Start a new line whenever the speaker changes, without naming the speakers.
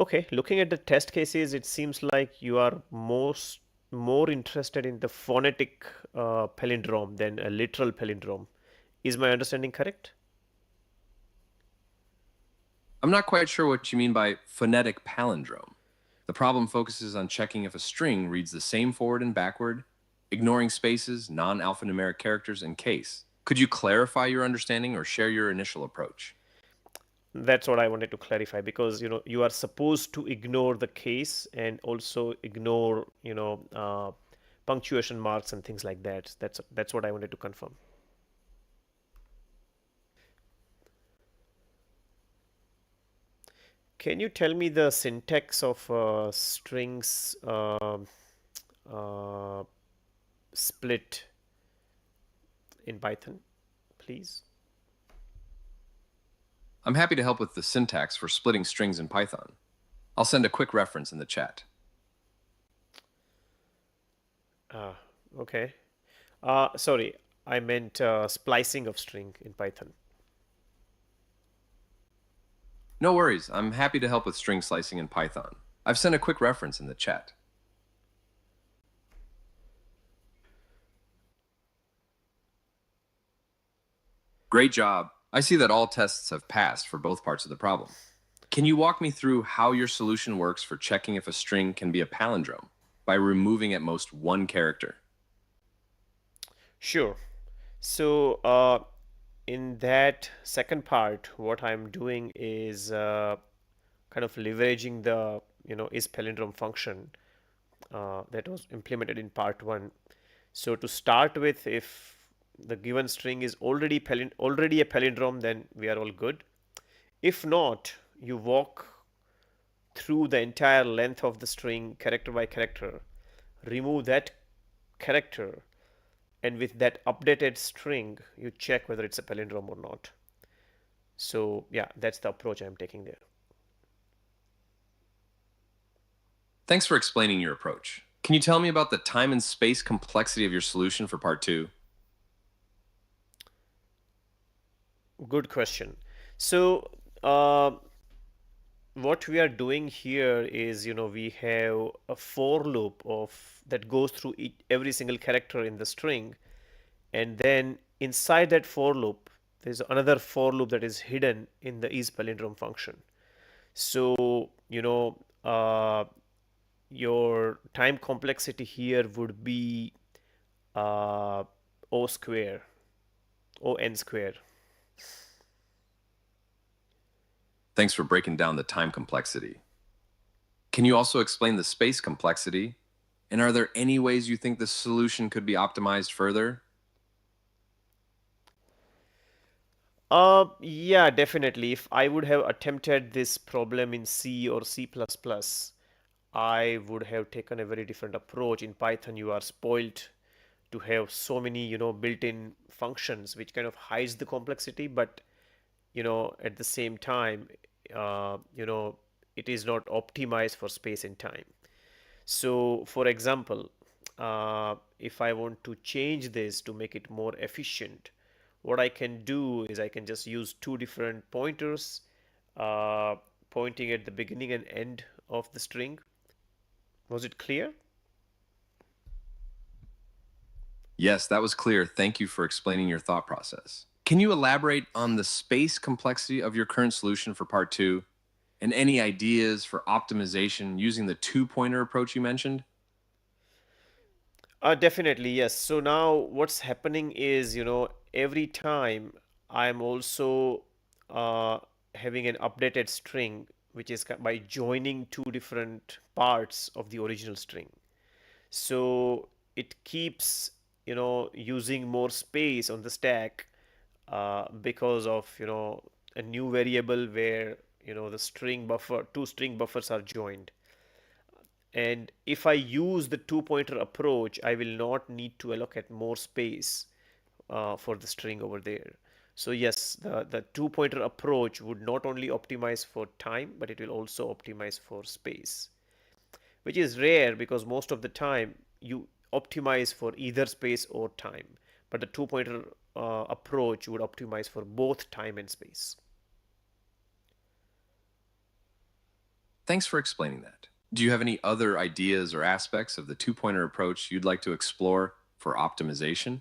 Okay, looking at the test cases, it seems like you are more interested in the phonetic palindrome than a literal palindrome. Is my understanding correct?
I'm not quite sure what you mean by phonetic palindrome. The problem focuses on checking if a string reads the same forward and backward, ignoring spaces, non alphanumeric characters, and case. Could you clarify your understanding or share your initial approach?
That's what I wanted to clarify because you are supposed to ignore the case and also ignore punctuation marks and things like that. That's what I wanted to confirm. Can you tell me the syntax of strings uh, split in Python, please?
I'm happy to help with the syntax for splitting strings in Python. I'll send a quick reference in the chat.
Ah, okay. Sorry, I meant splicing of string in Python.
No worries, I'm happy to help with string slicing in Python. I've sent a quick reference in the chat. Great job. I see that all tests have passed for both parts of the problem. Can you walk me through how your solution works for checking if a string can be a palindrome by removing at most one character?
Sure. So in that second part, what I'm doing is kind of leveraging the is palindrome function that was implemented in part one. So to start with, if the given string is already a palindrome, then we are all good. If not, you walk through the entire length of the string character by character, remove that character, and with that updated string, you check whether it's a palindrome or not. So yeah, that's the approach I'm taking there.
Thanks for explaining your approach. Can you tell me about the time and space complexity of your solution for part two?
Good question. So uh, what we are doing here is, we have a for loop of that goes through every single character in the string, and then inside that for loop, there's another for loop that is hidden in the isPalindrome function. So, your time complexity here would be uh, O square, O n square.
Thanks for breaking down the time complexity. Can you also explain the space complexity? And are there any ways you think the solution could be optimized further?
Yeah, definitely. If I would have attempted this problem in C or C++, I would have taken a very different approach. In Python, you are spoiled to have so many, built-in functions which kind of hides the complexity, but at the same time, it is not optimized for space and time. So, for example, if I want to change this to make it more efficient, what I can do is I can just use two different pointers uh, pointing at the beginning and end of the string. Was it clear?
Yes, that was clear. Thank you for explaining your thought process. Can you elaborate on the space complexity of your current solution for part two and any ideas for optimization using the two pointer approach you mentioned?
Definitely, yes. So now what's happening is, every time I'm also uh, having an updated string, which is by joining two different parts of the original string. So it keeps, using more space on the stack because of, a new variable where, the string buffer, two string buffers are joined. And if I use the two pointer approach, I will not need to allocate more space for the string over there. So yes, the two pointer approach would not only optimize for time, but it will also optimize for space, which is rare because most of the time you optimize for either space or time. But the two pointer approach would optimize for both time and space.
Thanks for explaining that. Do you have any other ideas or aspects of the two-pointer approach you'd like to explore for optimization?